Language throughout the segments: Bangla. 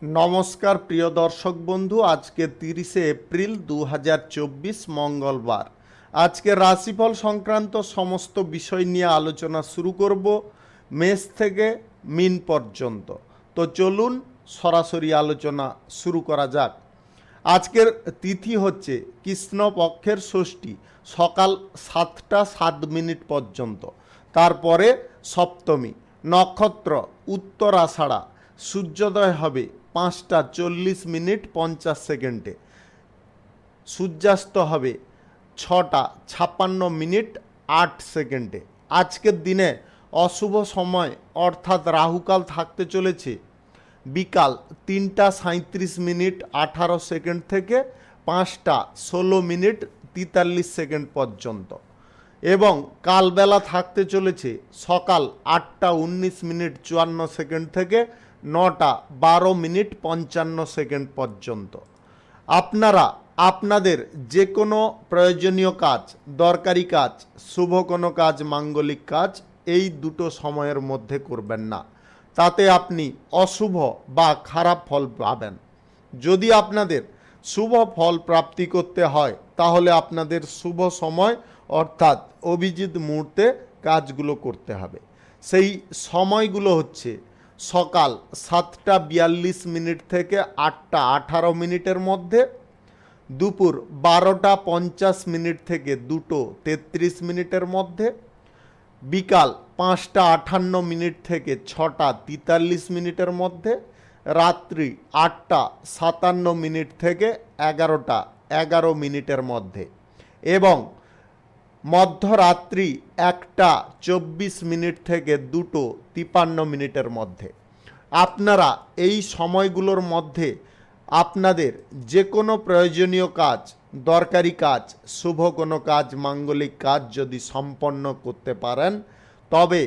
নমস্কার প্রিয় দর্শক বন্ধু, আজকে 30শে এপ্রিল 2024 মঙ্গলবার। আজকে রাশিফল সংক্রান্ত সমস্ত বিষয় নিয়ে আলোচনা শুরু করব মেষ থেকে মীন পর্যন্ত। তো চলুন সরাসরি আলোচনা শুরু করা যাক। আজকের তিথি হচ্ছে কৃষ্ণপক্ষের ষষ্ঠী, সকাল 7টা 7 মিনিট পর্যন্ত। তারপরে সপ্তমী, নক্ষত্র উত্তরাষাঢ়া, সূর্যোদয় হবে 5টা 40 মিনিট 50 সেকেন্ডে, সূর্যাস্ত হবে 6টা 56 মিনিট 8 সেকেন্ডে। আজকের দিনে অশুভ সময় অর্থাৎ রাহুকাল থাকতে চলেছে বিকাল 3টা 37 মিনিট 18 সেকেন্ড থেকে 5টা 16 মিনিট 43 সেকেন্ড পর্যন্ত, এবং কালবেলা থাকতে চলেছে সকাল 8টা 19 মিনিট 54 সেকেন্ড থেকে 9টা 12 মিনিট 55 সেকেন্ড পর্যন্ত। আপনারা আপনাদের যে কোনো প্রয়োজনীয় কাজ, দরকারি কাজ, শুভ কোনো কাজ, মাঙ্গলিক কাজ এই দুটো সময়ের মধ্যে করবেন না, তাতে আপনি অশুভ বা খারাপ ফল পাবেন। যদি আপনাদের শুভ ফল প্রাপ্তি করতে হয় তাহলে আপনাদের শুভ সময় অর্থাৎ অভিজিৎ মুহূর্তে কাজগুলো করতে হবে। সেই সময়গুলো হচ্ছে সকাল 7টা 42 মিনিট থেকে 8টা 18 মিনিটের মধ্যে, দুপুর 12টা 50 মিনিট থেকে 2টো 33 মিনিটের মধ্যে, বিকাল 5টা 58 মিনিট থেকে 6টা 43 মিনিটের মধ্যে, রাত্রি 8টা 57 মিনিট থেকে 11টা 11 মিনিটের মধ্যে, এবং মধ্যরাত্রি 1টা 24 মিনিট থেকে 2টো 53 মিনিটের মধ্যে। আপনারা এই সময়গুলোর মধ্যে আপনাদের যে কোনো প্রয়োজনীয় কাজ, দরকারি কাজ, শুভ কোনো কাজ, মাঙ্গলিক কাজ যদি সম্পন্ন করতে পারেন তবে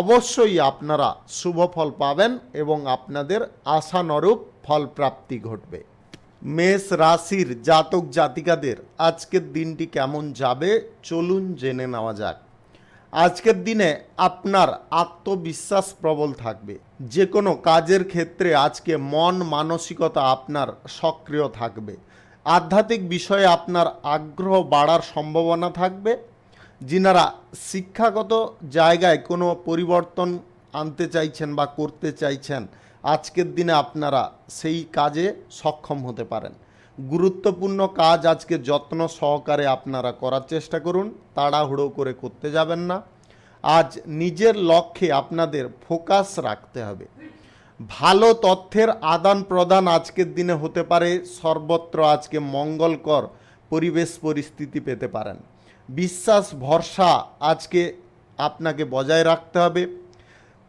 অবশ্যই আপনারা শুভ ফল পাবেন এবং আপনাদের আশানুরূপ ফল প্রাপ্তি ঘটবে। মেষ রাশির জাতক জাতিকাদের আজকের দিনটি কেমন যাবে চলুন জেনে নেওয়া যাক। আজকের দিনে আপনার আত্মবিশ্বাস প্রবল থাকবে। যে কোনো কাজের ক্ষেত্রে আজকে মন মানসিকতা আপনার সক্রিয় থাকবে। আধ্যাত্মিক বিষয়ে আপনার আগ্রহ বাড়ার সম্ভাবনা থাকবে। যিনারা শিক্ষাগত জায়গায় কোনো পরিবর্তন আনতে চাইছেন বা করতে চাইছেন, আজকের দিনে আপনারা সেই কাজে সক্ষম হতে পারেন। গুরুত্বপূর্ণ কাজ আজকে যত্ন সহকারে আপনারা করার চেষ্টা করুন, তাড়াহুড়ো করে করতে যাবেন না। আজ নিজের লক্ষ্যে আপনাদের ফোকাস রাখতে হবে। ভালো তথ্যের আদান প্রদান আজকের দিনে হতে পারে। সর্বত্র আজকে মঙ্গলকর পরিবেশ পরিস্থিতি পেতে পারেন। বিশ্বাস ভরসা আজকে আপনাকে বজায় রাখতে হবে।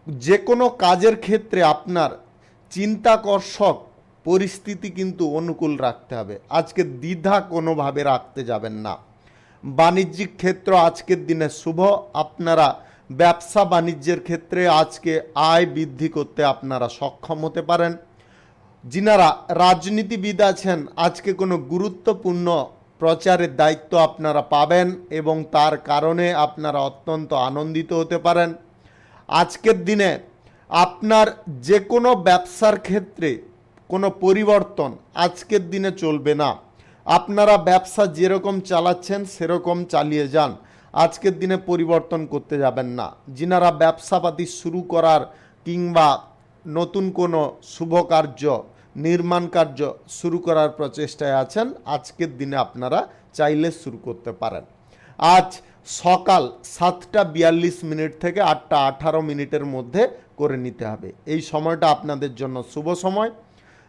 যে কোনো কাজের ক্ষেত্রে আপনার চিন্তাকর্ষক পরিস্থিতি কিন্তু অনুকূল রাখতে হবে। আজকে দ্বিধা কোনোভাবে রাখতে যাবেন না। বাণিজ্যিক ক্ষেত্র আজকের দিনে শুভ। আপনারা ব্যবসা বাণিজ্যের ক্ষেত্রে আজকে আয় বৃদ্ধি করতে আপনারা সক্ষম হতে পারেন। যিনারা রাজনীতিবিদ আছেন আজকে কোনো গুরুত্বপূর্ণ প্রচারের দায়িত্ব আপনারা পাবেন এবং তার কারণে আপনারা অত্যন্ত আনন্দিত হতে পারেন। আজকের দিনে আপনার যে কোনো ব্যবসার ক্ষেত্রে কোনো পরিবর্তন আজকের দিনে চলবে না। আপনারা ব্যবসা যেরকম চালাচ্ছেন সেরকম চালিয়ে যান, আজকের দিনে পরিবর্তন করতে যাবেন না। যিনারা ব্যবসাপাতি শুরু করার কিংবা নতুন কোনো শুভ কার্য, নির্মাণ কার্য শুরু করার প্রচেষ্টায় আছেন, আজকের দিনে আপনারা চাইলে শুরু করতে পারেন। আজ সকাল 7টা 42 মিনিট থেকে 8টা 18 মিনিটের মধ্যে করে নিতে হবে। এই সময়টা আপনাদের জন্য শুভ সময়।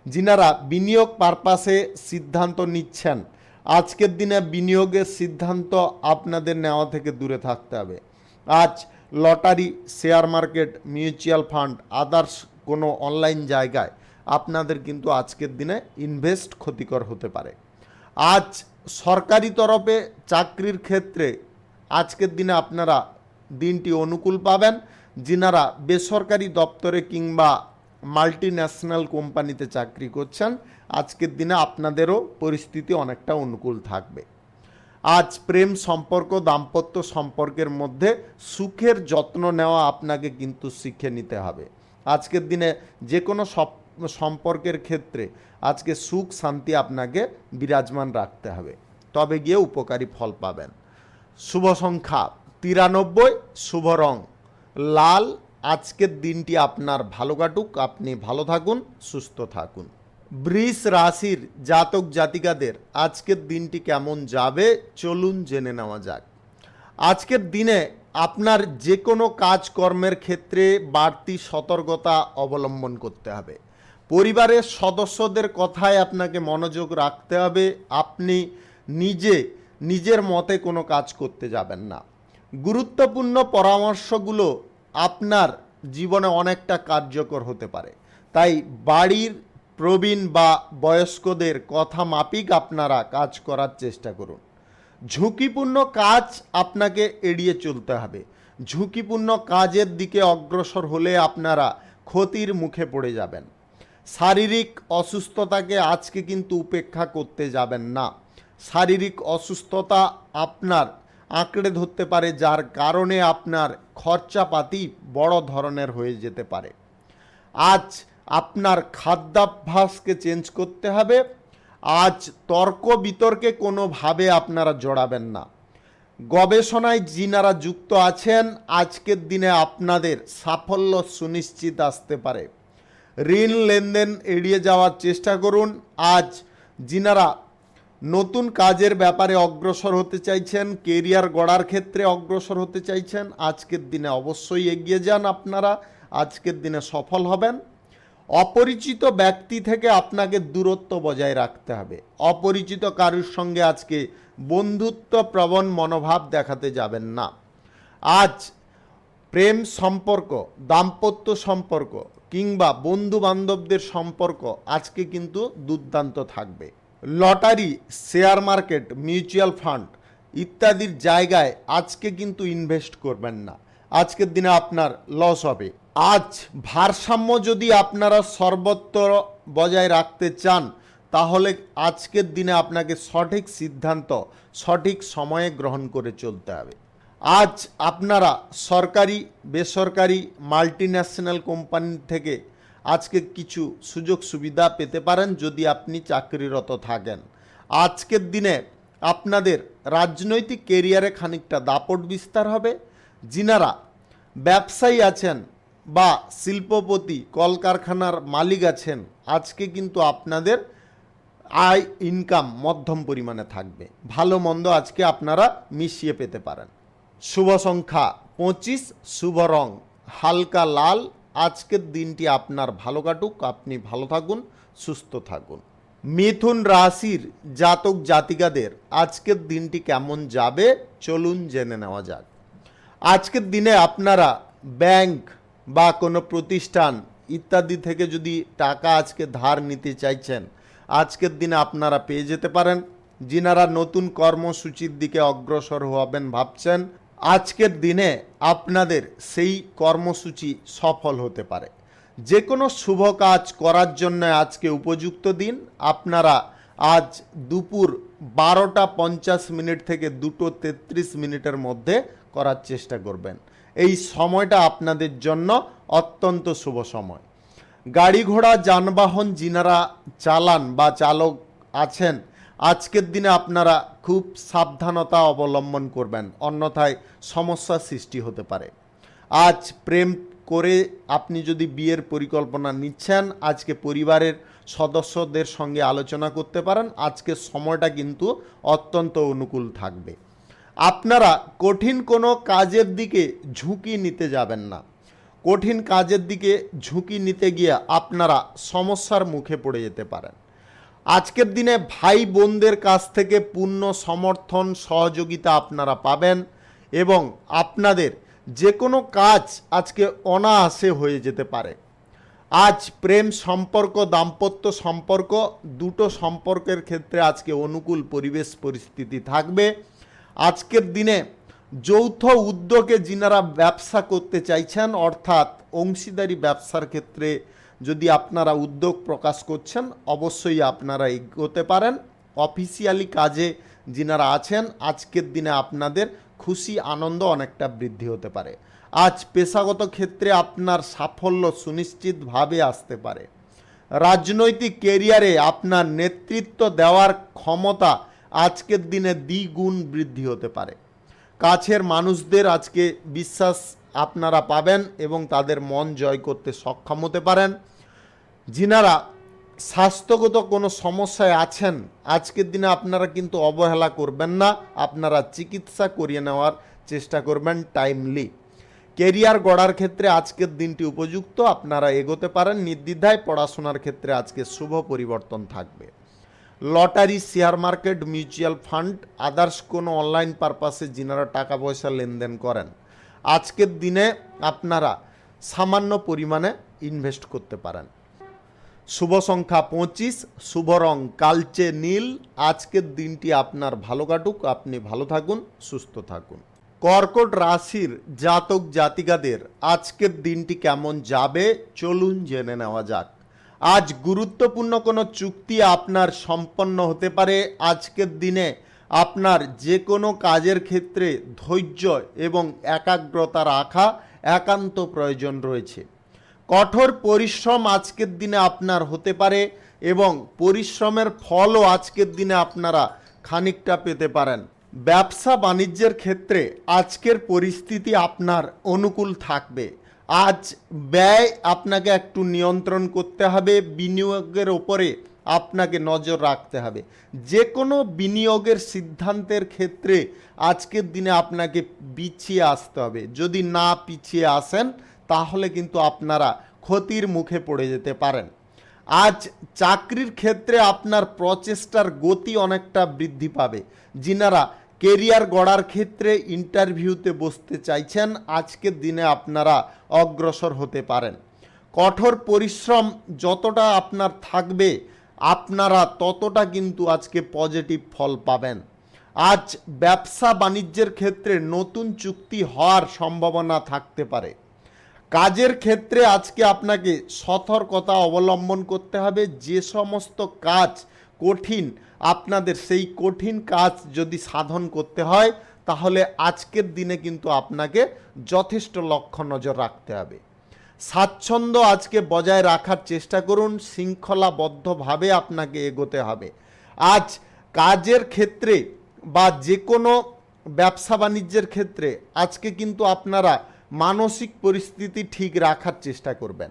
যিনারা বিনিয়োগ পারপাসে সিদ্ধান্ত নিচ্ছেন, আজকের দিনে বিনিয়োগের সিদ্ধান্ত আপনাদের নেওয়া থেকে দূরে থাকতে হবে। আজ lottery, share market, mutual fund, others কোনো অনলাইন জায়গায় আপনাদের কিন্তু আজকের দিনে ইনভেস্ট ক্ষতিকর হতে পারে। আজ সরকারি তরফে চাকরির ক্ষেত্রে আজকের দিনে আপনারা দিনটি অনুকূল পাবেন। যিনারা বেসরকারি দপ্তরে কিংবা মাল্টি ন্যাশনাল কোম্পানিতে চাকরি করছেন, আজকের দিনে আপনাদেরও পরিস্থিতি অনেকটা অনুকূল থাকবে। আজ প্রেম সম্পর্ক, দাম্পত্য সম্পর্কের মধ্যে সুখের যত্ন নেওয়া আপনাকে কিন্তু শিখে নিতে হবে। আজকের দিনে যে কোনো সম্পর্কের ক্ষেত্রে আজকে সুখ শান্তি আপনাকে বিরাজমান রাখতে হবে, তবে গিয়ে উপকারী ফল পাবেন। শুভ সংখ্যা 93, শুভ রং লাল। আজকের দিনটি আপনার ভালো কাটুক, আপনি ভালো থাকুন, সুস্থ থাকুন। বৃষ রাশির জাতক জাতিকাদের আজকের দিনটি কেমন যাবে চলুন জেনে নেওয়া যাক। আজকের দিনে আপনার যে কোনো কাজকর্মের ক্ষেত্রে বাড়তি সতর্কতা অবলম্বন করতে হবে। পরিবারের সদস্যদের কথায় আপনাকে মনোযোগ রাখতে হবে। আপনি নিজের মতে কোনো কাজ করতে যাবেন না। গুরুত্বপূর্ণ পরামর্শগুলো আপনার জীবনে অনেকটা কার্যকর হতে পারে, তাই বাড়ির প্রবীণ বা বয়স্কদের কথা মাফিক আপনারা কাজ করার চেষ্টা করুন। ঝুঁকিপূর্ণ কাজ আপনাকে এড়িয়ে চলতে হবে। ঝুঁকিপূর্ণ কাজের দিকে অগ্রসর হলে আপনারা ক্ষতির মুখে পড়ে যাবেন। শারীরিক অসুস্থতাকে আজকে কিন্তু উপেক্ষা করতে যাবেন না। শারীরিক অসুস্থতা আপনার আঁকড়ে ধরতে পারে, যার কারণে আপনার খরচাপাতি বড় ধরনের হয়ে যেতে পারে। আজ আপনার খাদ্যাভ্যাসকে চেঞ্জ করতে হবে। আজ তর্ক বিতর্কে কোনোভাবে আপনারা জড়াবেন না। গবেষণায় যিনারা যুক্ত আছেন আজকের দিনে আপনাদের সাফল্য সুনিশ্চিত আসতে পারে। ঋণ লেনদেন এড়িয়ে যাওয়ার চেষ্টা করুন। আজ যিনারা নতুন কাজের ব্যাপারে অগ্রসর হতে চাইছেন, কেরিয়ার গড়ার ক্ষেত্রে অগ্রসর হতে চাইছেন, আজকের দিনে অবশ্যই এগিয়ে যান। আপনারা আজকের দিনে সফল হবেন। অপরিচিত ব্যক্তি থেকে আপনাকে দূরত্ব বজায় রাখতে হবে। অপরিচিত কারোর সঙ্গে আজকে বন্ধুত্ব প্রবণ মনোভাব দেখাতে যাবেন না। আজ প্রেম সম্পর্ক, দাম্পত্য সম্পর্ক কিংবা বন্ধু বান্ধবদের সম্পর্ক আজকে কিন্তু দুর্দান্ত থাকবে। Lottery, share market, mutual fund ইত্যাদির জায়গায় আজকে কিন্তু ইনভেস্ট করবেন না। আজকের দিনে আপনার লস হবে। আজ ভারসাম্য যদি আপনারা সর্বত্র বজায় রাখতে চান তাহলে আজকের দিনে আপনাকে সঠিক সিদ্ধান্ত সঠিক সময়ে গ্রহণ করে চলতে হবে। আজ আপনারা সরকারি বেসরকারি মাল্টিন্যাশনাল কোম্পানি থেকে আজকে কিছু সুযোগ সুবিধা পেতে পারেন যদি আপনি চাকরিরত থাকেন। আজকের দিনে আপনাদের রাজনৈতিক কেরিয়ারে খানিকটা দাপট বিস্তার হবে। যিনারা ব্যবসায়ী আছেন বা শিল্পপতি, কলকারখানার মালিক আছেন, আজকে কিন্তু আপনাদের আয় ইনকাম মধ্যম পরিমাণে থাকবে। ভালো মন্দ আজকে আপনারা মিশিয়ে পেতে পারেন। শুভ সংখ্যা 25, শুভ রং হালকা লাল। আজকের দিনটি আপনার ভালো কাটুক, আপনি ভালো থাকুন, সুস্থ থাকুন। মিথুন রাশির জাতক জাতিকাদের আজকের দিনটি কেমন যাবে চলুন জেনে নেওয়া যাক। আজকের দিনে আপনারা ব্যাংক বা কোনো প্রতিষ্ঠান ইত্যাদি থেকে যদি টাকা আজকে ধার নিতে চাইছেন আজকের দিনে আপনারা পেয়ে যেতে পারেন। যিনারা নতুন কর্মসূচির দিকে অগ্রসর হবেন ভাবছেন আজকের দিনে আপনাদের সেই কর্মসূচি সফল হতে পারে। যে কোনো শুভ কাজ করার জন্য আজকে উপযুক্ত দিন। আপনারা আজ দুপুর 12:50 থেকে 2:33 মধ্যে করার চেষ্টা করবেন। এই সময়টা আপনাদের জন্য অত্যন্ত শুভ সময়। গাড়ি ঘোড়া যানবাহন যিনারা চালান বা চালক আছেন আজকের দিনে আপনারা খুব সাবধানতা অবলম্বন করবেন, অন্যথায় সমস্যার সৃষ্টি হতে পারে। আজ প্রেম করে আপনি যদি বিয়ের পরিকল্পনা নিচ্ছেন আজকে পরিবারের সদস্যদের সঙ্গে আলোচনা করতে পারেন। আজকের সময়টা কিন্তু অত্যন্ত অনুকূল থাকবে। আপনারা কঠিন কোনো কাজের দিকে ঝুঁকি নিতে যাবেন না। কঠিন কাজের দিকে ঝুঁকি নিতে গিয়ে আপনারা সমস্যার মুখে পড়ে যেতে পারেন। আজকের দিনে ভাই বোনদের কাছ থেকে পূর্ণ সমর্থন সহযোগিতা আপনারা পাবেন এবং আপনাদের যে কোনো কাজ আজকে অনায়াসে হয়ে যেতে পারে। আজ প্রেম সম্পর্ক, দাম্পত্য সম্পর্ক দুটো সম্পর্কের ক্ষেত্রে আজকে অনুকূল পরিবেশ পরিস্থিতি থাকবে। আজকের দিনে যৌথ উদ্যোগে যিনারা ব্যবসা করতে চাইছেন অর্থাৎ অংশীদারি ব্যবসার ক্ষেত্রে যদি আপনারা উদ্যোগ প্রকাশ করছেন অবশ্যই আপনারা এগোতে পারেন। অফিসিয়ালি কাজে যিনারা আছেন আজকের দিনে আপনাদের খুশি আনন্দ অনেকটা বৃদ্ধি হতে পারে। আজ পেশাগত ক্ষেত্রে আপনার সাফল্য সুনিশ্চিতভাবে আসতে পারে। রাজনৈতিক কেরিয়ারে আপনার নেতৃত্ব দেওয়ার ক্ষমতা আজকের দিনে দ্বিগুণ বৃদ্ধি হতে পারে। কাছের মানুষদের আজকে বিশ্বাস আপনারা পাবেন এবং তাদের মন জয় করতে সক্ষম হতে পারেন। যিনারা স্বাস্থ্যগত কোনো সমস্যায় আছেন, আজকের দিনে আপনারা কিন্তু অবহেলা করবেন না, আপনারা চিকিৎসা করিয়ে নেওয়ার চেষ্টা করবেন টাইমলি। কেরিয়ার গড়ার ক্ষেত্রে আজকের দিনটি উপযুক্ত, আপনারা এগোতে পারেন নির্দ্বিধায়। পড়াশোনার ক্ষেত্রে আজকে শুভ পরিবর্তন থাকবে। Lottery, share market, mutual fund, others কোনো অনলাইন পারপাসে যিনারা টাকা পয়সা লেনদেন করেন, আজকের দিনে আপনারা সামান্য পরিমাণে ইনভেস্ট করতে পারেন। শুভ সংখ্যা 25, শুভ রং কালচে নীল। আজকের দিনটি আপনার ভালো কাটুক, আপনি ভালো থাকুন, সুস্থ থাকুন। কর্কট রাশির জাতক জাতিকাদের আজকের দিনটি কেমন যাবে চলুন জেনে নেওয়া যাক। আজ গুরুত্বপূর্ণ কোনো চুক্তি আপনার সম্পন্ন হতে পারে। আজকের দিনে আপনার যে কোনো কাজের ক্ষেত্রে ধৈর্য এবং একাগ্রতা রাখা একান্ত প্রয়োজন রয়েছে। কঠোর পরিশ্রম আজকের দিনে আপনার হতে পারে এবং পরিশ্রমের ফলও আজকের দিনে আপনারা খানিকটা পেতে পারেন। ব্যবসা বাণিজ্যের ক্ষেত্রে আজকের পরিস্থিতি আপনার অনুকূল থাকবে। আজ ব্যয় আপনাকে একটু নিয়ন্ত্রণ করতে হবে, বিনিয়োগের ওপরে আপনাকে নজর রাখতে হবে। যে কোনো বিনিয়োগের সিদ্ধান্তের ক্ষেত্রে আজকের দিনে আপনাকে পিছিয়ে আসতে হবে। যদি না পিছিয়ে আসেন তাহলে কিন্তু আপনারা ক্ষতির মুখে পড়ে যেতে পারেন। আজ চাকরির ক্ষেত্রে আপনার প্রচেষ্টার গতি অনেকটা বৃদ্ধি পাবে। যিনারা কেরিয়ার গড়ার ক্ষেত্রে ইন্টারভিউতে বসতে চাইছেন, আজকের দিনে আপনারা অগ্রসর হতে পারেন। কঠোর পরিশ্রম যতটা আপনার থাকবে, আপনারা ততটা কিন্তু আজকে পজিটিভ ফল পাবেন। আজ ব্যবসা বাণিজ্যের ক্ষেত্রে নতুন চুক্তি হওয়ার সম্ভাবনা থাকতে পারে। কাজের ক্ষেত্রে আজকে আপনাকে সতর্কতা অবলম্বন করতে হবে। যে সমস্ত কাজ কঠিন, আপনাদের সেই কঠিন কাজ যদি সাধন করতে হয় তাহলে আজকের দিনে কিন্তু আপনাকে যথেষ্ট লক্ষ্য নজর রাখতে হবে। স্বাচ্ছন্দ্য আজকে বজায় রাখার চেষ্টা করুন, শৃঙ্খলাবদ্ধভাবে আপনাকে এগোতে হবে। আজ কাজের ক্ষেত্রে বা যে কোনো ব্যবসা বাণিজ্যের ক্ষেত্রে আজকে কিন্তু আপনারা মানসিক পরিস্থিতি ঠিক রাখার চেষ্টা করবেন।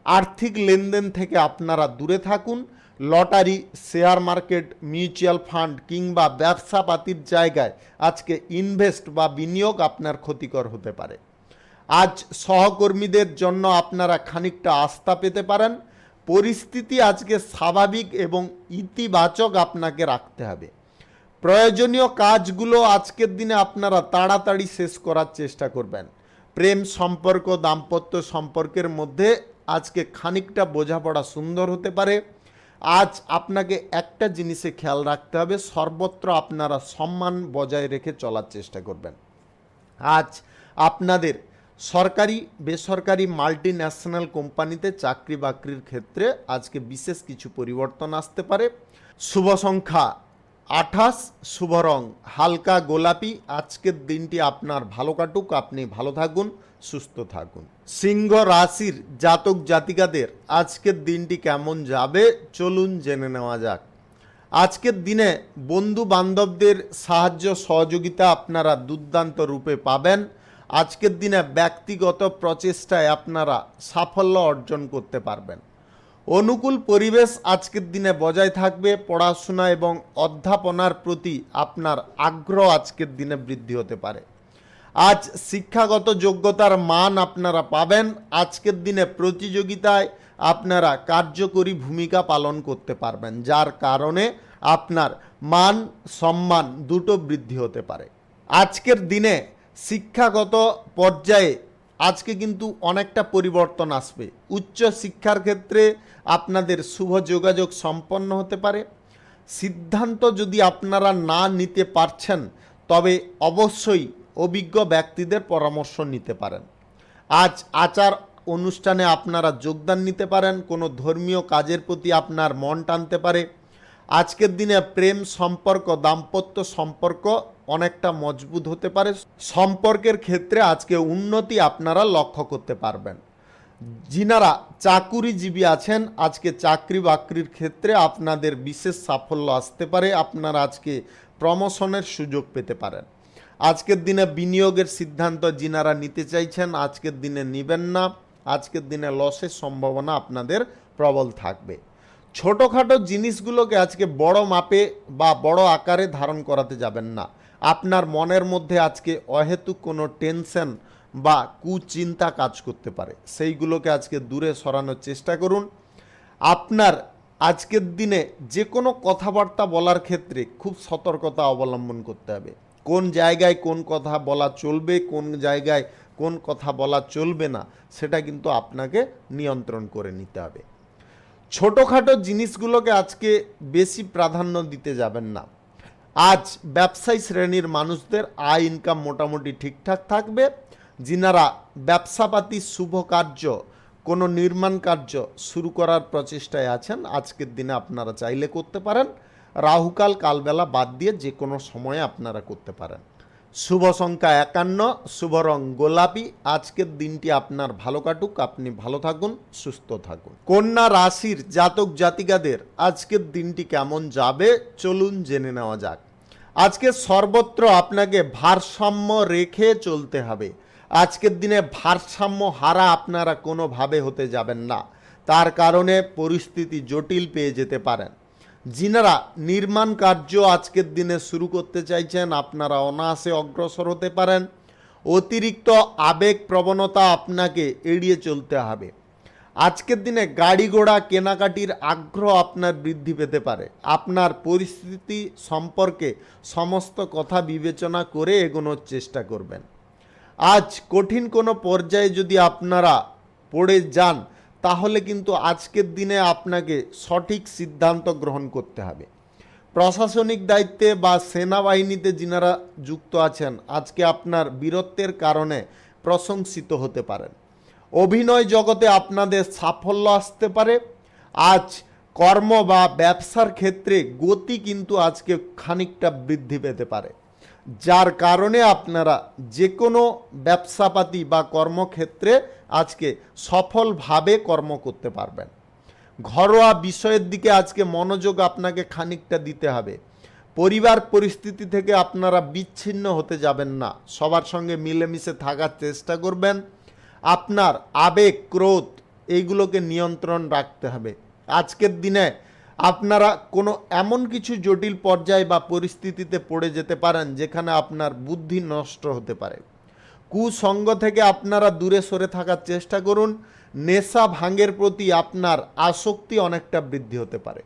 আর্থিক লেনদেন থেকে আপনারা দূরে থাকুন। Lottery, share market, mutual fund কিংবা ব্যবসাপাতির জায়গায় আজকে ইনভেস্ট বা বিনিয়োগ আপনার ক্ষতিকর হতে পারে। আজ সহকর্মীদের জন্য আপনারা খানিকটা আস্থা পেতে পারেন। পরিস্থিতি আজকে স্বাভাবিক এবং ইতিবাচক আপনাকে রাখতে হবে। প্রয়োজনীয় কাজগুলো আজকের দিনে আপনারা তাড়াতাড়ি শেষ করার চেষ্টা করবেন। প্রেম সম্পর্ক, দাম্পত্য সম্পর্কের মধ্যে আজকে খানিকটা বোঝাপড়া সুন্দর হতে পারে। আজ আপনাকে একটা জিনিসে খেয়াল রাখতে হবে, সর্বত্র আপনারা সম্মান বজায় রেখে চলার চেষ্টা করবেন। আজ আপনাদের সরকারি, বেসরকারি, মাল্টি ন্যাশনাল কোম্পানিতে চাকরি বাকরির ক্ষেত্রে আজকে বিশেষ কিছু পরিবর্তন আসতে পারে। শুভ সংখ্যা 28, শুভ রং হালকা গোলাপি। আজকের দিনটি আপনার ভালো কাটুক, আপনি ভালো থাকুন, সুস্থ থাকুন। সিংহ রাশির জাতক জাতিকাদের আজকের দিনটি কেমন যাবে চলুন জেনে নেওয়া যাক। আজকের দিনে বন্ধু বান্ধবদের সাহায্য সহযোগিতা আপনারা দুর্দান্ত রূপে পাবেন। আজকের দিনে ব্যক্তিগত প্রচেষ্টায় আপনারা সাফল্য অর্জন করতে পারবেন। অনুকূল পরিবেশ আজকের দিনে বজায় থাকবে। পড়াশোনা এবং অধ্যাপনার প্রতি আপনার আগ্রহ আজকের দিনে বৃদ্ধি হতে পারে। আজ শিক্ষাগত যোগ্যতার মান আপনারা পাবেন। আজকের দিনে প্রতিযোগিতায় আপনারা কার্যকরী ভূমিকা পালন করতে পারবেন, যার কারণে আপনার মান সম্মান দুটো বৃদ্ধি হতে পারে। আজকের দিনে শিক্ষাগত পর্যায়ে আজকে কিন্তু অনেকটা পরিবর্তন আসবে। উচ্চ শিক্ষার ক্ষেত্রে আপনাদের শুভ যোগাযোগ সম্পন্ন হতে পারে। সিদ্ধান্ত যদি আপনারা না নিতে পারছেন তবে অবশ্যই অভিজ্ঞ ব্যক্তিদের পরামর্শ নিতে পারেন। আজ আচার অনুষ্ঠানে আপনারা যোগদান নিতে পারেন। কোনো ধর্মীয় কাজের প্রতি আপনার মন টানতে পারে। আজকের দিনে প্রেম সম্পর্ক, দাম্পত্য সম্পর্ক অনেকটা মজবুত হতে পারে। সম্পর্কের ক্ষেত্রে আজকে উন্নতি আপনারা লক্ষ্য করতে পারবেন। যিনারা চাকুরিজীবী আছেন, আজকে চাকরি বাকরির ক্ষেত্রে আপনাদের বিশেষ সাফল্য আসতে পারে। আপনারা আজকে প্রমোশনের সুযোগ পেতে পারেন। আজকের দিনে বিনিয়োগের সিদ্ধান্ত যিনারা নিতে চাইছেন আজকের দিনে নেবেন না। আজকের দিনে লসের সম্ভাবনা আপনাদের প্রবল থাকবে। ছোটোখাটো জিনিসগুলোকে আজকে বড় মাপে বা বড় আকারে ধারণ করাতে যাবেন না। আপনার মনের মধ্যে আজকে অহেতুক কোনো টেনশন বা কুচিন্তা কাজ করতে পারে, সেইগুলোকে আজকে দূরে সরানোর চেষ্টা করুন। আপনার আজকের দিনে যে কোনো কথাবার্তা বলার ক্ষেত্রে খুব সতর্কতা অবলম্বন করতে হবে। কোন জায়গায় কোন কথা বলা চলবে, কোন জায়গায় কোন কথা বলা চলবে না, সেটা কিন্তু আপনাকে নিয়ন্ত্রণ করে নিতে হবে। ছোটোখাটো জিনিসগুলোকে আজকে বেশি প্রাধান্য দিতে যাবেন না। আজ ব্যবসায়ী শ্রেণীর মানুষদের আয় ইনকাম মোটামুটি ঠিকঠাক থাকবে। যিনারা ব্যবসাপাতি শুভ কার্য, কোনো নির্মাণ কার্য শুরু করার প্রচেষ্টায় আছেন আজকের দিনে আপনারা চাইলে করতে পারেন। রাহুকাল কালবেলা বাদ দিয়ে যে কোনো সময়ে আপনারা করতে পারেন। শুভ সংখ্যা 51, শুভ রং গোলাপি। আজকের দিনটি আপনার ভালো কাটুক, আপনি ভালো থাকুন, সুস্থ থাকুন। কন্যা রাশির জাতক জাতিকাদের আজকের দিনটি কেমন যাবে চলুন জেনে নেওয়া যাক। আজকে সর্বত্র আপনাকে ভারসাম্য রেখে চলতে হবে। আজকের দিনে ভারসাম্য হারা আপনারা কোনোভাবে হতে যাবেন না, তার কারণে পরিস্থিতি জটিল পেয়ে যেতে পারেন। যিনারা নির্মাণ কার্য আজকের দিনে শুরু করতে চাইছেন আপনারা অনায়াসে অগ্রসর হতে পারেন। অতিরিক্ত আবেগ প্রবণতা আপনাকে এড়িয়ে চলতে হবে। আজকের দিনে গাড়ি ঘোড়া কেনাকাটির আগ্রহ আপনার বৃদ্ধি পেতে পারে। আপনার পরিস্থিতি সম্পর্কে সমস্ত কথা বিবেচনা করে এগোনোর চেষ্টা করবেন। আজ কঠিন কোনো পর্যায়ে যদি আপনারা পড়ে যান তাহলে কিন্তু আজকের দিনে আপনাকে সঠিক সিদ্ধান্ত গ্রহণ করতে হবে। প্রশাসনিক দায়িত্বে বা সেনাবাহিনীতে যিনারা যুক্ত আছেন আজকে আপনার বীরত্বের কারণে প্রশংসিত হতে পারেন। অভিনয় জগতে আপনাদের সাফল্য আসতে পারে। আজ কর্ম বা ব্যবসার ক্ষেত্রে গতি কিন্তু আজকে খানিকটা বৃদ্ধি পেতে পারে, যার কারণে আপনারা যে কোনো ব্যবসাপাতি বা কর্মক্ষেত্রে আজকে সফলভাবে কর্ম করতে পারবেন। ঘরোয়া বিষয়ের দিকে আজকে মনোযোগ আপনাকে খানিকটা দিতে হবে। পরিবার পরিস্থিতি থেকে আপনারা বিচ্ছিন্ন হতে যাবেন না, সবার সঙ্গে মিলেমিশে থাকার চেষ্টা করবেন। আপনার আবেগ ক্রোধ এইগুলোকে নিয়ন্ত্রণ রাখতে হবে। আজকের দিনে আপনারা কোনো এমন কিছু জটিল পর্যায় বা পরিস্থিতিতে পড়ে যেতে পারেন যেখানে আপনার বুদ্ধি নষ্ট হতে পারে। কুসঙ্গ থেকে আপনারা দূরে সরে থাকার চেষ্টা করুন। নেশা ভাঙের প্রতি আপনার আসক্তি অনেকটা বৃদ্ধি হতে পারে।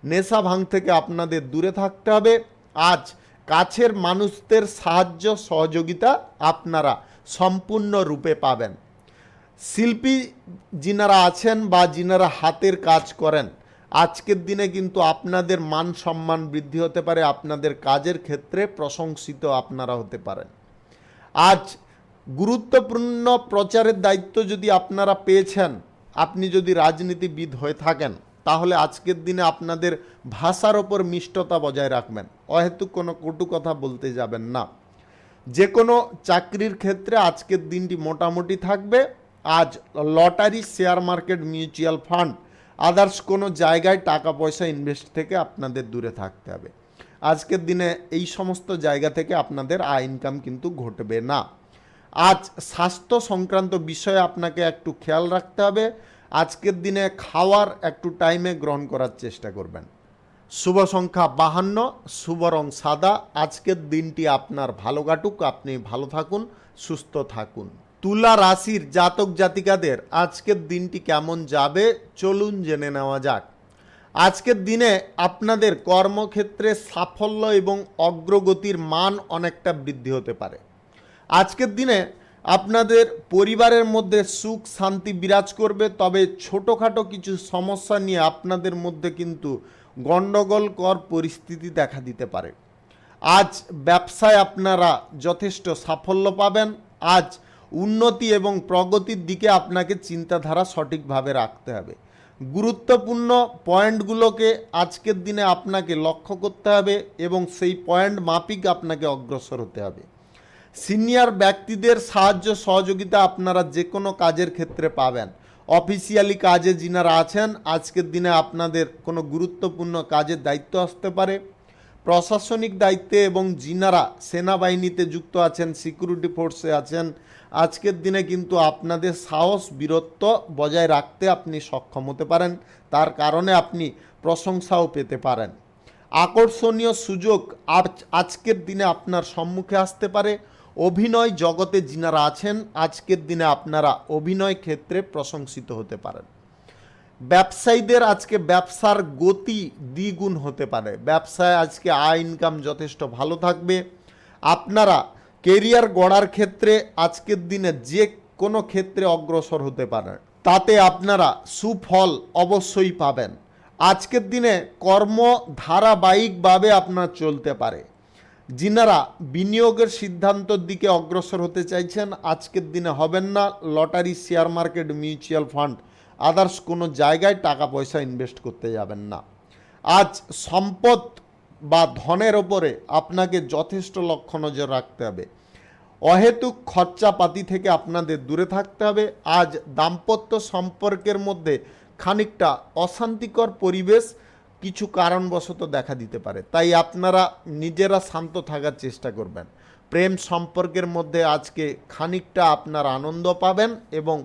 নেশা ভাঙ থেকে আপনাদের দূরে থাকতে হবে। আজ কাছের মানুষদের সাহায্য সহযোগিতা আপনারা সম্পূর্ণরূপে পাবেন। শিল্পী যিনারা আছেন বা যিনারা হাতের কাজ করেন আজকের দিনে কিন্তু আপনাদের মান সম্মান বৃদ্ধি হতে পারে। আপনাদের কাজের ক্ষেত্রে প্রশংসিত আপনারা হতে পারেন। আজ গুরুত্বপূর্ণ প্রচারের দায়িত্ব যদি আপনারা পেয়েছেন, আপনি যদি রাজনীতিবিদ হয়ে থাকেন তাহলে আজকের দিনে আপনাদের ভাষার ওপর মিষ্টতা বজায় রাখবেন। অহেতুক কোনো কটু কথা বলতে যাবেন না। যে কোনো চাকরির ক্ষেত্রে আজকের দিনটি মোটামুটি থাকবে। আজ lottery, share market, mutual fund, others কোনো জায়গায় টাকা পয়সা ইনভেস্ট থেকে আপনাদের দূরে থাকতে হবে। আজকের দিনে এই সমস্ত জায়গা থেকে আপনাদের আয় ইনকাম কিন্তু ঘটবে না। আজ স্বাস্থ্য সংক্রান্ত বিষয়ে আপনাকে একটু খেয়াল রাখতে হবে। আজকের দিনে খাওয়ার একটু টাইমে গ্রহণ করার চেষ্টা করবেন। শুভ সংখ্যা 52, শুভ রং সাদা। আজকের দিনটি আপনার ভালো কাটুক, আপনি ভালো থাকুন, সুস্থ থাকুন। তুলা রাশির জাতক জাতিকাদের আজকের দিনটি কেমন যাবে চলুন জেনে নেওয়া যাক। আজকের দিনে আপনাদের কর্মক্ষেত্রে সাফল্য এবং অগ্রগতির মান অনেকটা বৃদ্ধি হতে পারে। আজকের দিনে আপনাদের পরিবারের মধ্যে সুখ শান্তি বিরাজ করবে, তবে ছোটোখাটো কিছু সমস্যা নিয়ে আপনাদের মধ্যে কিন্তু গণ্ডগোলকর পরিস্থিতি দেখা দিতে পারে। আজ ব্যবসায় আপনারা যথেষ্ট সাফল্য পাবেন। আজ উন্নতি এবং প্রগতির দিকে আপনাকে চিন্তাধারা সঠিকভাবে রাখতে হবে। গুরুত্বপূর্ণ পয়েন্টগুলোকে আজকের দিনে আপনাকে লক্ষ্য করতে হবে এবং সেই পয়েন্ট মাফিক আপনাকে অগ্রসর হতে হবে। সিনিয়র ব্যক্তিদের সাহায্য সহযোগিতা আপনারা যে কোনো কাজের ক্ষেত্রে পাবেন। অফিসিয়ালি কাজে যিনারা আছেন আজকের দিনে আপনাদের কোনো গুরুত্বপূর্ণ কাজের দায়িত্ব আসতে পারে। প্রশাসনিক দায়িত্বে এবং যিনারা সেনাবাহিনীতে যুক্ত আছেন, সিকিউরিটি ফোর্সে আছেন, আজকের দিনে কিন্তু আপনাদের সাহস বীরত্ব বজায় রাখতে আপনি সক্ষম হতে পারেন। তার কারণে আপনি প্রশংসাও পেতে পারেন। আকর্ষণীয় সুযোগ আজকের দিনে আপনার সম্মুখে আসতে পারে। অভিনয় জগতে যিনারা আছেন আজকের দিনে আপনারা অভিনয় ক্ষেত্রে প্রশংসিত হতে পারেন। ব্যবসায়ীদের আজকে ব্যবসার গতি দ্বিগুণ হতে পারে। ব্যবসায় আজকে আয় ইনকাম যথেষ্ট ভালো থাকবে। আপনারা কেরিয়ার গড়ার ক্ষেত্রে আজকের দিনে যে কোনো ক্ষেত্রে অগ্রসর হতে পারেন, তাতে আপনারা সুফল অবশ্যই পাবেন। আজকের দিনে কর্ম ধারাবাহিকভাবে আপনার চলতে পারে। যিনারা বিনিয়োগের সিদ্ধান্তর দিকে অগ্রসর হতে চাইছেন আজকের দিনে হবেন না। Lottery, share market, mutual fund, others কোনো জায়গায় টাকা পয়সা ইনভেস্ট করতে যাবেন না। আজ সম্পদ বা ধনের ওপরে আপনাকে যথেষ্ট লক্ষ্য নজর রাখতে হবে। অহেতুক খরচাপাতি থেকে আপনাদের দূরে থাকতে হবে। আজ দাম্পত্য সম্পর্কের মধ্যে খানিকটা অশান্তিকর পরিবেশ কিছু কারণবশত দেখা দিতে পারে, তাই আপনারা নিজেরা শান্ত থাকার চেষ্টা করবেন। প্রেম সম্পর্কের মধ্যে আজকে খানিকটা আপনারা আনন্দ পাবেন এবং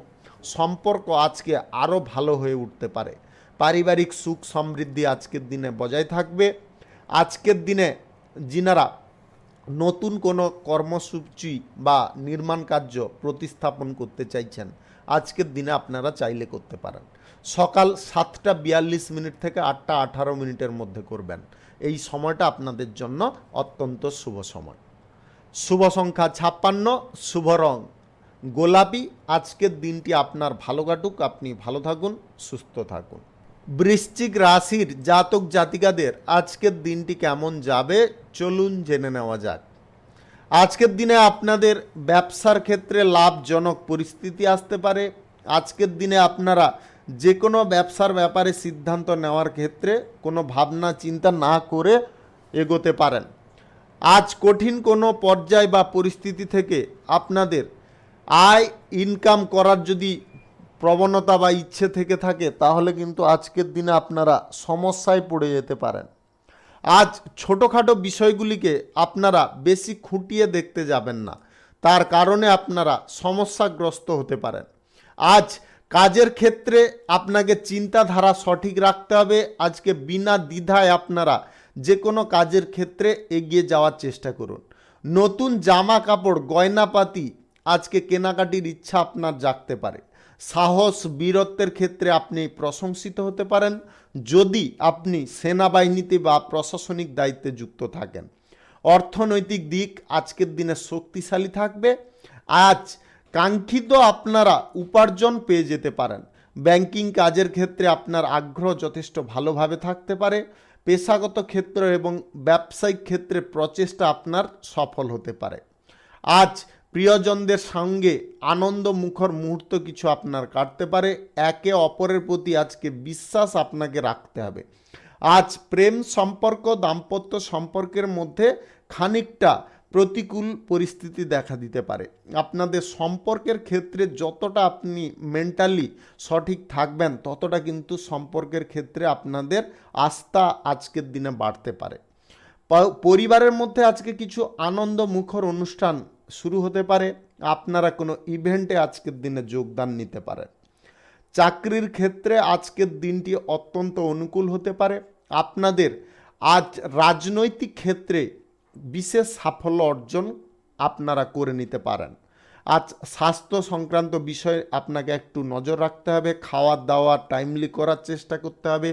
সম্পর্ক আজকে আরও ভালো হয়ে উঠতে পারে। পারিবারিক সুখ সমৃদ্ধি আজকের দিনে বজায় থাকবে। আজকের দিনে যিনারা নতুন কোনো কর্মসূচি বা নির্মাণ কার্য প্রতিস্থাপন করতে চাইছেন আজকের দিনে আপনারা চাইলে করতে পারেন। সকাল 7:42 থেকে 8:18 মধ্যে করবেন। এই সময়টা আপনাদের জন্য অত্যন্ত শুভ সময়। শুভ সংখ্যা 56, শুভ রং গোলাপি। আজকের দিনটি আপনার ভালো কাটুক, আপনি ভালো থাকুন, সুস্থ থাকুন। বৃশ্চিক রাশির জাতক জাতিকাদের আজকের দিনটি কেমন যাবে চলুন জেনে নেওয়া যাক। আজকের দিনে আপনাদের ব্যবসার ক্ষেত্রে লাভজনক পরিস্থিতি আসতে পারে। আজকের দিনে আপনারা যে কোনো ব্যবসার ব্যাপারে সিদ্ধান্ত নেওয়ার ক্ষেত্রে কোনো ভাবনা চিন্তা না করে এগোতে পারেন। আজ কঠিন কোনো পর্যায় বা পরিস্থিতি থেকে আপনাদের আয় ইনকাম করার যদি প্রবণতা বা ইচ্ছে থেকে থাকে তাহলে কিন্তু আজকের দিনে আপনারা সমস্যায় পড়ে যেতে পারেন। আজ ছোটোখাটো বিষয়গুলিকে আপনারা বেশি খুঁটিয়ে দেখতে যাবেন না, তার কারণে আপনারা সমস্যাগ্রস্ত হতে পারেন। আজ কাজের ক্ষেত্রে আপনাকে চিন্তাধারা সঠিক রাখতে হবে। আজকে বিনা দ্বিধায় আপনারা যে কোনো কাজের ক্ষেত্রে এগিয়ে যাওয়ার চেষ্টা করুন। নতুন জামা কাপড় গয়নাপাতি আজকে কেনাকাটির ইচ্ছা আপনার জাগতে পারে। সাহস বীরত্বের ক্ষেত্রে আপনি প্রশংসিত হতে পারেন যদি আপনি সেনাবাহিনীতে বা প্রশাসনিক দায়িত্বে যুক্ত থাকেন। অর্থনৈতিক দিক আজকের দিনে শক্তিশালী থাকবে। আজ কাঙ্ক্ষিত আপনারা উপার্জন পেয়ে যেতে পারেন। ব্যাংকিং কাজের ক্ষেত্রে আপনার আগ্রহ যথেষ্ট ভালোভাবে থাকতে পারে। পেশাগত ক্ষেত্র এবং ব্যবসায়িক ক্ষেত্রে প্রচেষ্টা আপনার সফল হতে পারে। আজ প্রিয়জনদের সঙ্গে আনন্দ মুখর মুহূর্ত কিছু আপনার কাটতে পারে। একে অপরের প্রতি আজকে বিশ্বাস আপনাকে রাখতে হবে। আজ প্রেম সম্পর্ক, দাম্পত্য সম্পর্কের মধ্যে খানিকটা প্রতিকূল পরিস্থিতি দেখা দিতে পারে। আপনাদের সম্পর্কের ক্ষেত্রে যতটা আপনি মেন্টালি সঠিক থাকবেন ততটা কিন্তু সম্পর্কের ক্ষেত্রে আপনাদের আস্থা আজকের দিনে বাড়তে পারে। পরিবারের মধ্যে আজকে কিছু আনন্দ মুখর অনুষ্ঠান শুরু হতে পারে। আপনারা কোনো ইভেন্টে আজকের দিনে যোগদান নিতে পারেন। চাকরির ক্ষেত্রে আজকের দিনটি অত্যন্ত অনুকূল হতে পারে। আপনাদের আজ রাজনৈতিক ক্ষেত্রে বিশেষ সাফল্য অর্জন আপনারা করে নিতে পারেন। আজ স্বাস্থ্য সংক্রান্ত বিষয়ে আপনাকে একটু নজর রাখতে হবে। খাওয়া দাওয়া টাইমলি করার চেষ্টা করতে হবে।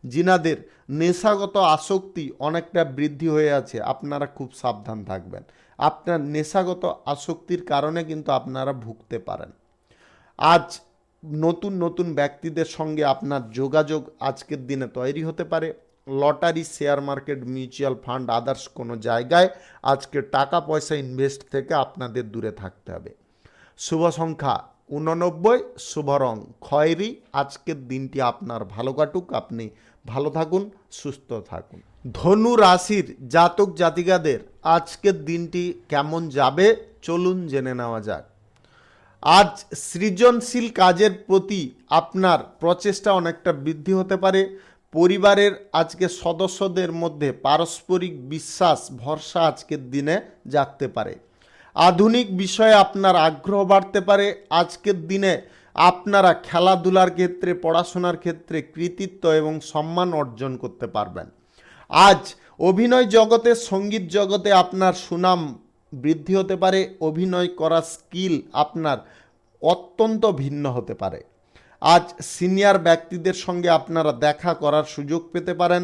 যিনাদের নেশাগত আসক্তি অনেকটা বৃদ্ধি হয়ে আছে আপনারা খুব সাবধান থাকবেন। আপনার নেশাগত আসক্তির কারণে কিন্তু আপনারা ভুগতে পারেন। আজ নতুন নতুন ব্যক্তিদের সঙ্গে আপনার যোগাযোগ আজকের দিনে তৈরি হতে পারে। Lottery, share market, mutual fund, others কোনো জায়গায় আজকে টাকা পয়সা ইনভেস্ট থেকে আপনাদের দূরে থাকতে হবে। শুভ সংখ্যা 89, শুভ রং খয়েরি। আজকের দিনটি আপনার ভালো কাটুক, আপনি ভালো থাকুন, সুস্থ থাকুন। ধনু রাশির জাতক জাতিকাদের আজকের দিনটি কেমন যাবে চলুন জেনে নেওয়া যাক। আজ সৃজনশীল কাজের প্রতি আপনার প্রচেষ্টা অনেকটা বৃদ্ধি হতে পারে। পরিবারের আজকে সদস্যদের মধ্যে পারস্পরিক বিশ্বাস ভরসা আজকের দিনে জাগতে পারে। আধুনিক বিষয়ে আপনার আগ্রহ বাড়তে পারে। আজকের দিনে আপনারা খেলাধুলার ক্ষেত্রে পড়াশোনার ক্ষেত্রে কৃতিত্ব এবং সম্মান অর্জন করতে পারবেন। আজ অভিনয় জগতে সঙ্গীত জগতে আপনার সুনাম বৃদ্ধি হতে পারে। অভিনয় করার স্কিল আপনার অত্যন্ত ভিন্ন হতে পারে। আজ সিনিয়র ব্যক্তিদের সঙ্গে আপনারা দেখা করার সুযোগ পেতে পারেন।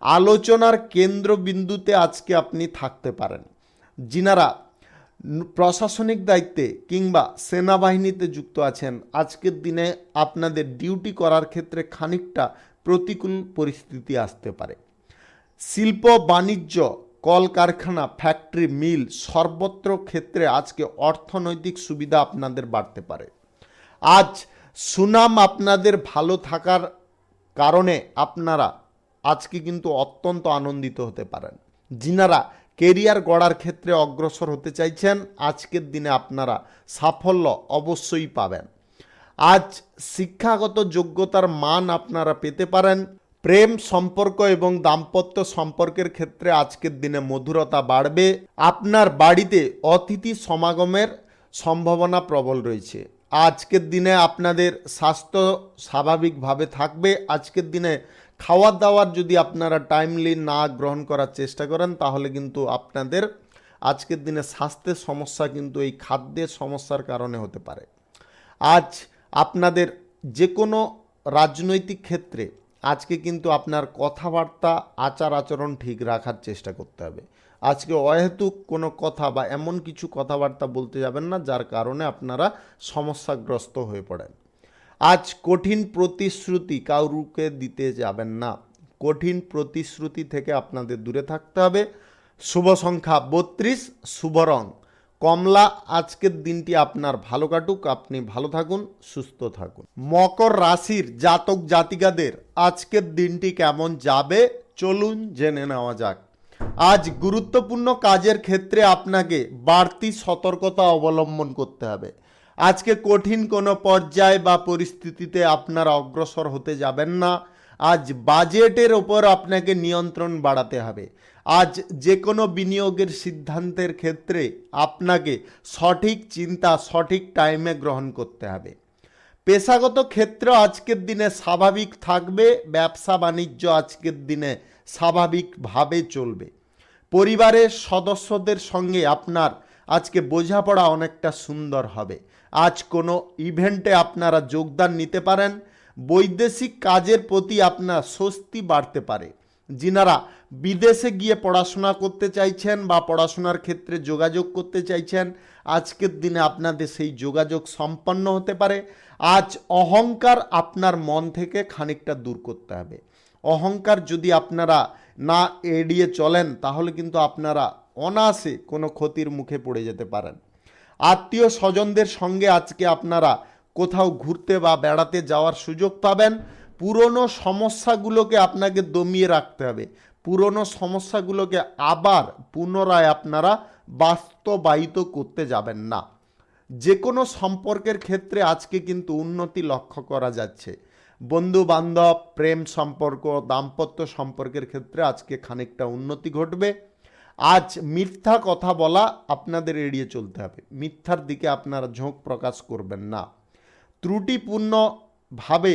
আলোচনার কেন্দ্রবিন্দুতে আজকে আপনি থাকতে পারেন। যিনারা প্রশাসনিক দায়িত্বে কিংবা সেনাবাহিনীতে যুক্ত আছেন, আজকের দিনে আপনাদের ডিউটি করার ক্ষেত্রে খানিকটা প্রতিকূল পরিস্থিতি আসতে পারে। শিল্প বাণিজ্য কলকারখানা ফ্যাক্টরি মিল সর্বত্র ক্ষেত্রে আজকে অর্থনৈতিক সুবিধা আপনাদের বাড়তে পারে। আজ সুনাম আপনাদের ভালো থাকার কারণে আপনারা আজকে কিন্তু অত্যন্ত আনন্দিত হতে পারেন। যিনারা কেরিয়ার গড়ার ক্ষেত্রে অগ্রসর হতে চাইছেন, আজকের দিনে আপনারা সাফল্য অবশ্যই পাবেন। আজ শিক্ষাগত যোগ্যতার মান আপনারা পেতে পারেন। প্রেম সম্পর্ক এবং দাম্পত্য সম্পর্কের ক্ষেত্রে আজকের দিনে মধুরতা বাড়বে। আপনার বাড়িতে অতিথি সমাগমের সম্ভাবনা প্রবল রয়েছে। আজকের দিনে আপনাদের স্বাস্থ্য স্বাভাবিকভাবে থাকবে। আজকের দিনে খাওয়া দাওয়ার যদি আপনারা টাইমলি না গ্রহণ করার চেষ্টা করেন, তাহলে কিন্তু আপনাদের আজকের দিনে স্বাস্থ্যের সমস্যা কিন্তু এই খাদ্যের সমস্যার কারণে হতে পারে। আজ আপনাদের যে কোনো রাজনৈতিক ক্ষেত্রে আজকে কিন্তু আপনার কথাবার্তা আচার আচরণ ঠিক রাখার চেষ্টা করতে হবে। আজকে অহেতুক কোনো কথা বা এমন কিছু কথাবার্তা বলতে যাবেন না যার কারণে আপনারা সমস্যাগ্রস্ত হয়ে পড়েন। আজ কঠিন প্রতিশ্রুতি কাউকে দিতে যাবেন না। কঠিন প্রতিশ্রুতি থেকে আপনাদের দূরে থাকতে হবে। শুভ সংখ্যা 32, শুভ রং কমলা। আজকের দিনটি আপনার ভালো কাটুক, আপনি ভালো থাকুন, সুস্থ থাকুন। মকর রাশির জাতক জাতিকাদের আজকের দিনটি কেমন যাবে চলুন জেনে নেওয়া যাক। আজ গুরুত্বপূর্ণ কাজের ক্ষেত্রে আপনাকে বাড়তি সতর্কতা অবলম্বন করতে হবে। আজকে কঠিন কোনো পর্যায় বা পরিস্থিতিতে আপনারা অগ্রসর হতে যাবেন না। আজ বাজেটের ওপর আপনাকে নিয়ন্ত্রণ বাড়াতে হবে। আজ যে কোনো বিনিয়োগের সিদ্ধান্তের ক্ষেত্রে আপনাকে সঠিক চিন্তা সঠিক টাইমে গ্রহণ করতে হবে। পেশাগত ক্ষেত্র আজকের দিনে স্বাভাবিক থাকবে। ব্যবসা বাণিজ্য আজকের দিনে স্বাভাবিকভাবে চলবে। পরিবারের সদস্যদের সঙ্গে আপনার আজকে বোঝাপড়া অনেকটা সুন্দর হবে। আজ কোনো ইভেন্টে আপনারা যোগদান নিতে পারেন। বৈদেশিক কাজের প্রতি আপনার স্বস্তি বাড়তে পারে। যিনারা বিদেশে গিয়ে পড়াশোনা করতে চাইছেন বা পড়াশোনার ক্ষেত্রে যোগাযোগ করতে চাইছেন, আজকের দিনে আপনাদের সেই যোগাযোগ সম্পন্ন হতে পারে। আজ অহংকার আপনার মন থেকে খানিকটা দূর করতে হবে। অহংকার যদি আপনারা না এড়িয়ে চলেন, তাহলে কিন্তু আপনারা অনায়াসে কোনো ক্ষতির মুখে পড়ে যেতে পারেন। আত্মীয় স্বজনদের সঙ্গে আজকে আপনারা কোথাও ঘুরতে বা বেড়াতে যাওয়ার সুযোগ পাবেন। পুরনো সমস্যাগুলোকে আপনাকে দমিয়ে রাখতে হবে। পুরনো সমস্যাগুলোকে আবার পুনরায় আপনারা বাস্তবায়িত করতে যাবেন না। যে কোনো সম্পর্কের ক্ষেত্রে আজকে কিন্তু উন্নতি লক্ষ্য করা যাচ্ছে। বন্ধু বান্ধব প্রেম সম্পর্ক দাম্পত্য সম্পর্কের ক্ষেত্রে আজকে খানিকটা উন্নতি ঘটবে। আজ মিথ্যা কথা বলা আপনাদের এড়িয়ে চলতে হবে। মিথ্যার দিকে আপনারা ঝোঁক প্রকাশ করবেন না। ত্রুটিপূর্ণভাবে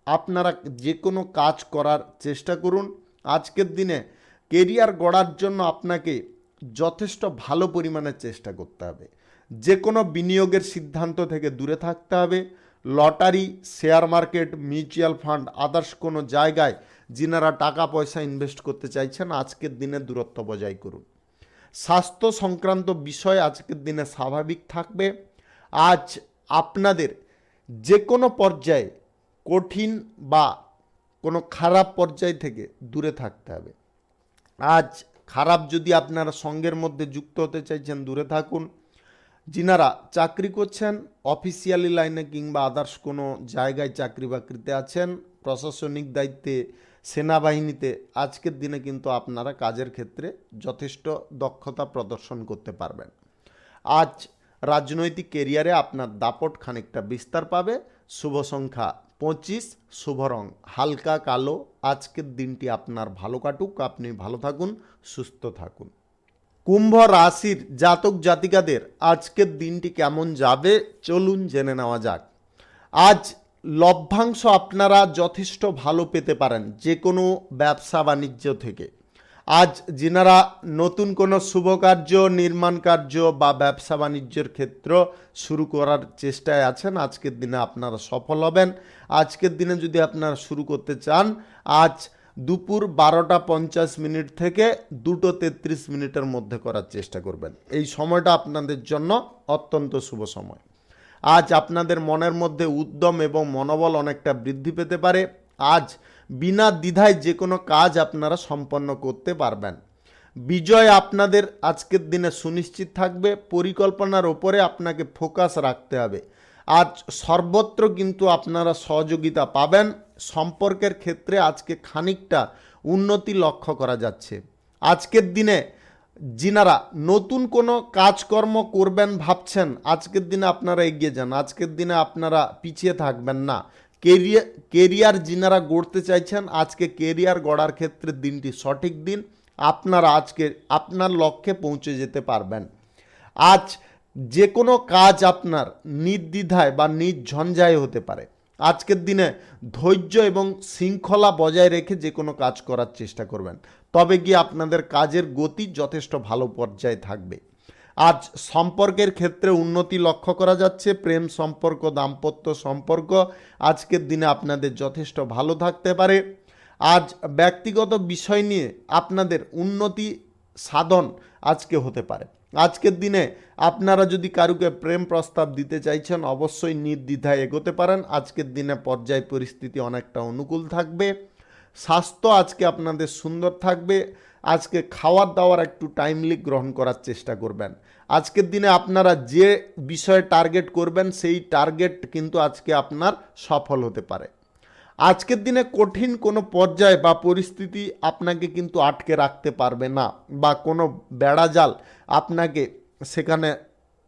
আপনারা যে কোনো কাজ করার চেষ্টা করুন। আজকের দিনে কেরিয়ার গড়ার জন্য আপনাকে যথেষ্ট ভালো পরিমাণে চেষ্টা করতে হবে। যে কোনো বিনিয়োগের সিদ্ধান্ত থেকে দূরে থাকতে হবে। Lottery share market mutual fund others কোনো জায়গায় যিনারা টাকা পয়সা ইনভেস্ট করতে চাইছেন, আজকের দিনে দূরত্ব বজায় করুন। স্বাস্থ্য সংক্রান্ত বিষয় আজকের দিনে স্বাভাবিক থাকবে। আজ আপনাদের যে কোনো পর্যায়ে কঠিন বা কোনো খারাপ পর্যায় থেকে দূরে থাকতে হবে। আজ খারাপ যদি আপনারা সঙ্গের মধ্যে যুক্ত হতে চাইছেন, দূরে থাকুন। যিনারা চাকরি করছেন অফিসিয়ালি লাইনে কিংবা আদার্স কোনো জায়গায় চাকরি বাকরিতে আছেন, প্রশাসনিক দায়িত্বে সেনাবাহিনীতে, আজকের দিনে কিন্তু আপনারা কাজের ক্ষেত্রে যথেষ্ট দক্ষতা প্রদর্শন করতে পারবেন। আজ রাজনৈতিক কেরিয়ারে আপনার দাপট খানিকটা বিস্তার পাবে। শুভ সংখ্যা 25, শুভ রং হালকা কালো। আজকের দিনটি আপনার ভালো কাটুক, আপনি ভালো থাকুন, সুস্থ থাকুন। কুম্ভ রাশির জাতক জাতিকাদের আজকের দিনটি কেমন যাবে চলুন জেনে নেওয়া যাক। আজ লভ্যাংশ আপনারা যথেষ্ট ভালো পেতে পারেন যে কোনো ব্যবসা বাণিজ্য থেকে। আজ যিনারা নতুন কোনো শুভ কার্য, নির্মাণ কার্য বা ব্যবসা বাণিজ্যের ক্ষেত্র শুরু করার চেষ্টায় আছেন, আজকের দিনে আপনারা সফল হবেন। আজকের দিনে যদি আপনারা শুরু করতে চান, আজ দুপুর 12:50 থেকে 2:33 মধ্যে করার চেষ্টা করবেন। এই সময়টা আপনাদের জন্য অত্যন্ত শুভ সময়। আজ আপনাদের মনের মধ্যে উদ্যম এবং মনোবল অনেকটা বৃদ্ধি পেতে পারে। আজ বিনা দ্বিধায় যে কোনো কাজ আপনারা সম্পন্ন করতে পারবেন। বিজয় আপনাদের আজকের দিনে সুনিশ্চিত থাকবে। পরিকল্পনার ওপরে আপনাকে ফোকাস রাখতে হবে। আজ সর্বত্র কিন্তু আপনারা সহযোগিতা পাবেন। সম্পর্কের ক্ষেত্রে আজকে খানিকটা উন্নতি লক্ষ্য করা যাচ্ছে। আজকের দিনে যিনারা নতুন কোনো কাজকর্ম করবেন ভাবছেন, আজকের দিনে আপনারা এগিয়ে যান। আজকের দিনে আপনারা পিছিয়ে থাকবেন না। কেরিয়ার যিনারা গড়তে চাইছেন, আজকে কেরিয়ার গড়ার ক্ষেত্রে দিনটি সঠিক দিন। আপনারা আজকে আপনার লক্ষ্যে পৌঁছে যেতে পারবেন। আজ যে কোনো কাজ আপনার নির্দ্বিধায় বা নির্ঝঞ্ঝায় হতে পারে। আজকের দিনে ধৈর্য এবং শৃঙ্খলা বজায় রেখে যে কোনো কাজ করার চেষ্টা করবেন, তবে গিয়ে আপনাদের কাজের গতি যথেষ্ট ভালো পর্যায়ে থাকবে। আজ সম্পর্কের ক্ষেত্রে উন্নতি লক্ষ্য করা যাচ্ছে। প্রেম সম্পর্ক, দাম্পত্য সম্পর্ক আজকের দিনে আপনাদের যথেষ্ট ভালো থাকতে পারে। আজ ব্যক্তিগত বিষয় নিয়ে আপনাদের উন্নতি সাধন আজকে হতে পারে। আজকের দিনে আপনারা যদি কারুকে প্রেম প্রস্তাব দিতে চাইছেন, অবশ্যই নির্দ্বিধায় এগোতে পারেন। আজকের দিনে পর্যায় পরিস্থিতি অনেকটা অনুকূল থাকবে। স্বাস্থ্য আজকে আপনাদের সুন্দর থাকবে। আজকে খাওয়ার দাওয়ার একটু টাইমলি গ্রহণ করার চেষ্টা করবেন। আজকের দিনে আপনারা যে বিষয়ে টার্গেট করবেন, সেই টার্গেট কিন্তু আজকে আপনার সফল হতে পারে। আজকের দিনে কঠিন কোনো পর্যায় বা পরিস্থিতি আপনাকে কিন্তু আটকে রাখতে পারবে না, বা কোনো বেড়াজাল আপনাকে সেখানে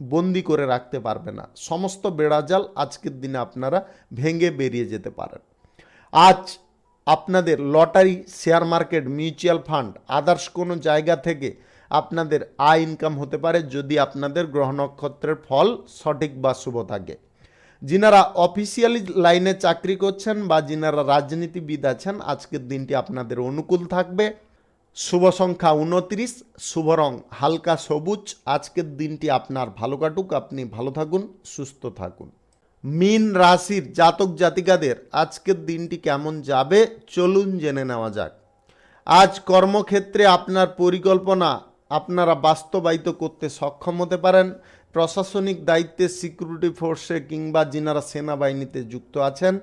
বন্দি করে রাখতে পারবে না। সমস্ত বেড়াজাল আজকের দিনে আপনারা ভেঙে বেরিয়ে যেতে পারেন। আজ আপনাদের lottery, share market, mutual fund, others কোনো জায়গা থেকে আপনাদের আয় ইনকাম হতে পারে, যদি আপনাদের গ্রহ নক্ষত্রের ফল সঠিক বা শুভ থাকে। যিনারা অফিসিয়ালি লাইনে চাকরি করছেন বা যিনারা রাজনীতিবিদ আছেন, আজকের দিনটি আপনাদের অনুকূল থাকবে। শুভ সংখ্যা 29, শুভ রং হালকা সবুজ। আজকের দিনটি আপনার ভালো কাটুক, আপনি ভালো থাকুন, সুস্থ থাকুন। মীন রাশির জাতক জাতিকাদের আজকের দিনটি কেমন যাবে চলুন জেনে নেওয়া যাক। আজ কর্মক্ষেত্রে আপনার পরিকল্পনা আপনারা বাস্তবায়িত করতে সক্ষম হতে পারেন। প্রশাসনিক দায়িত্বে, সিকিউরিটি ফোর্সে কিংবা যিনারা সেনাবাহিনীতে যুক্ত আছেন,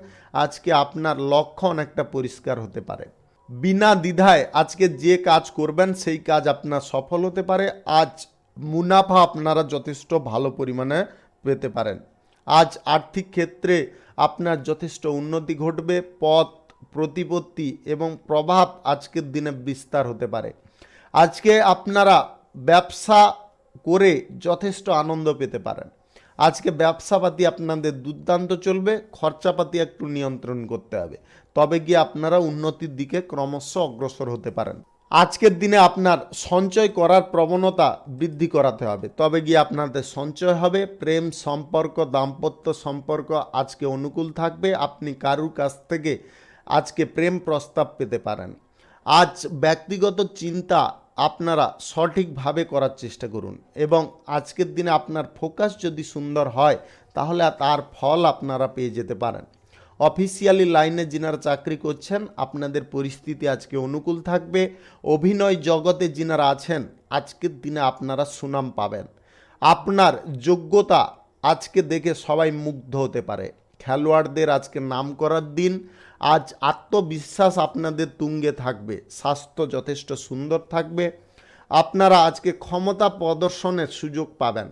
আজকে আপনার লক্ষ্য অনেকটা পরিষ্কার হতে পারে। বিনা দ্বিধায় আজকে যে কাজ করবেন সেই কাজ আপনার সফল হতে পারে। আজ মুনাফা আপনারা যথেষ্ট ভালো পরিমাণে পেতে পারেন। আজ আর্থিক ক্ষেত্রে আপনার যথেষ্ট উন্নতি ঘটবে। পথ, প্রতিপত্তি এবং প্রভাব আজকের দিনে বিস্তার হতে পারে। আজকে আপনারা ব্যবসা করে যথেষ্ট আনন্দ পেতে পারেন। আজকে ব্যবসাপাতি আপনাদের দুর্দান্ত চলবে। খরচাপাতি একটু নিয়ন্ত্রণ করতে হবে, তবে গিয়ে আপনারা উন্নতির দিকে ক্রমশ অগ্রসর হতে পারেন। আজকের দিনে আপনার সঞ্চয় করার প্রবণতা বৃদ্ধি করাতে হবে, তবে গিয়ে আপনাদের সঞ্চয় হবে। প্রেম সম্পর্ক, দাম্পত্য সম্পর্ক আজকে অনুকূল থাকবে। আপনি কারুর কাছ থেকে আজকে প্রেম প্রস্তাব পেতে পারেন। আজ ব্যক্তিগত চিন্তা আপনারা সঠিকভাবে করার চেষ্টা করুন, এবং আজকের দিনে আপনার ফোকাস যদি সুন্দর হয় তাহলে তার ফল আপনারা পেয়ে যেতে পারেন। অফিসিয়ালি লাইনে যিনারা চাকরি করছেন, আপনাদের পরিস্থিতি আজকে অনুকূল থাকবে। অভিনয় জগতে যিনারা আছেন, আজকের দিনে আপনারা সুনাম পাবেন। আপনার যোগ্যতা আজকে দেখে সবাই মুগ্ধ হতে পারে। খেলোয়াড়দের আজকে নাম করার দিন। আজ আত্মবিশ্বাস আপনাদের তুঙ্গে থাকবে। স্বাস্থ্য যথেষ্ট সুন্দর থাকবে। আপনারা আজকে ক্ষমতা প্রদর্শনের সুযোগ পাবেন।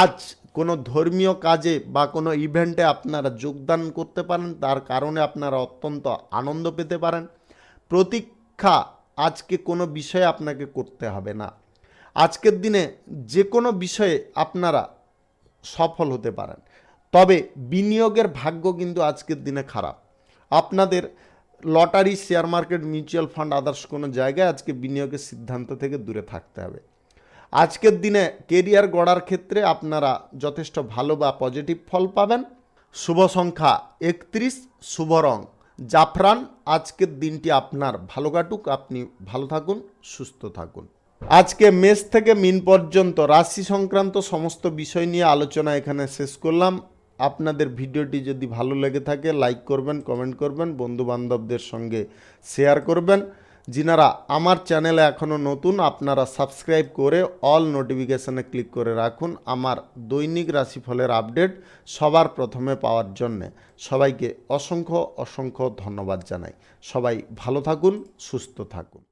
আজ কোনো ধর্মীয় কাজে বা কোনো ইভেন্টে আপনারা যোগদান করতে পারেন, তার কারণে আপনারা অত্যন্ত আনন্দ পেতে পারেন। প্রতীক্ষা আজকে কোনো বিষয়ে আপনাকে করতে হবে না। আজকের দিনে যে কোনো বিষয়ে আপনারা সফল হতে পারেন। তবে বিনিয়োগের ভাগ্য কিন্তু আজকের দিনে খারাপ। আপনাদের lottery, share market, mutual fund, others কোনো জায়গায় আজকে বিনিয়োগের সিদ্ধান্ত থেকে দূরে থাকতে হবে। আজকের দিনে কেরিয়ার গড়ার ক্ষেত্রে আপনারা যথেষ্ট ভালো বা পজিটিভ ফল পাবেন। শুভ সংখ্যা 31, শুভ রং জাফরান। আজকের দিনটি আপনার ভালো কাটুক, আপনি ভালো থাকুন, সুস্থ থাকুন। আজকে মেষ থেকে মিন পর্যন্ত রাশি সংক্রান্ত সমস্ত বিষয় নিয়ে আলোচনা এখানে শেষ করলাম। আপনাদের ভিডিওটি যদি ভালো লেগে থাকে লাইক করবেন, কমেন্ট করবেন, বন্ধুবান্ধবদের সঙ্গে শেয়ার করবেন। যিনারা আমার চ্যানেলে এখনও নতুন, আপনারা সাবস্ক্রাইব করে অল নোটিফিকেশানে ক্লিক করে রাখুন আমার দৈনিক রাশিফলের আপডেট সবার প্রথমে পাওয়ার জন্যে। সবাইকে অসংখ্য অসংখ্য ধন্যবাদ জানাই। সবাই ভালো থাকুন, সুস্থ থাকুন।